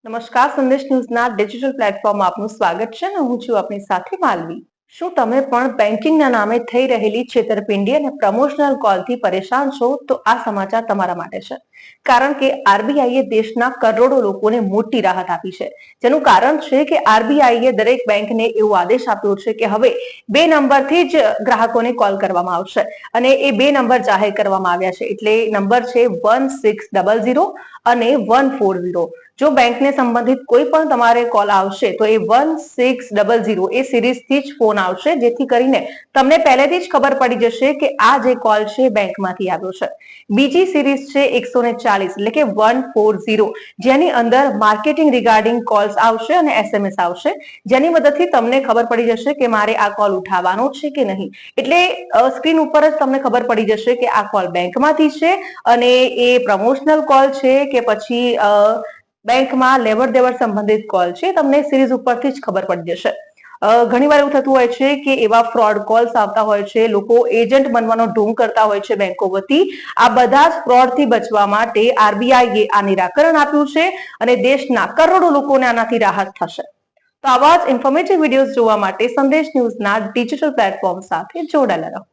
નમસ્કાર, સંદેશ ન્યૂઝના ડિજિટલ પ્લેટફોર્મમાં આપનું સ્વાગત છે અને હું છું આપની સાથે માલવી. શું તમે પણ બેન્કિંગના નામે થઈ રહેલી છેતરપિંડી અને પ્રમોશનલ કોલથી પરેશાન છો? તો આ સમાચાર તમારા માટે છે. કારણ કે આરબીઆઈએ દેશના કરોડો લોકોને મોટી રાહત આપી છે. જેનું કારણ છે કે આરબીઆઈએ દરેક બેંકને એવો આદેશ આપ્યો છે કે હવે 2 નંબરથી જ ગ્રાહકોને કોલ કરવામાં આવશે અને એ 2 નંબર જાહેર કરવામાં આવ્યા છે. એટલે નંબર છે 1600 અને 140. જો બેંકને સંબંધિત કોઈ પણ તમારે કોલ આવશે તો એ 1600 એ સિરીઝથી જ ફોન આવશે, જેથી કરીને તમને પહેલેથી જ ખબર પડી જશે કે આ જે કોલ છે બેંકમાંથી આવ્યો છે. બીજી સિરીઝ છે 140 એટલે કે 140, જેની અંદર માર્કેટિંગ રિગાર્ડિંગ કોલ્સ આવશે અને એસએમએસ આવશે, જેની મદદથી તમને ખબર પડી જશે કે મારે આ કોલ ઉઠાવવાનો છે કે નહીં. એટલે સ્ક્રીન ઉપર જ તમને ખબર પડી જશે કે આ કોલ બેંકમાંથી છે અને એ પ્રમોશનલ કોલ છે કે પછી બેંકમાં લેવડ દેવડ સંબંધિત કોલ છે. તમને સિરીઝ ઉપરથી જ ખબર પડી જશે. ઘણીવાર એવું થતું હોય છે કે એવા ફ્રોડ કોલ્સ આવતા હોય છે, લોકો એજન્ટ બનવાનો ઢોંગ કરતા હોય છે બેંકો વતી. આ બધા જ ફ્રોડથી બચવા માટે આરબીઆઈએ આ નિરાકરણ આપ્યું છે અને દેશના કરોડો લોકોને આનાથી રાહત થશે. તો આવા જ ઇન્ફોર્મેટિવ વિડીયોઝ જોવા માટે સંદેશ ન્યૂઝના ડિજિટલ પ્લેટફોર્મ સાથે જોડાયેલા રહો.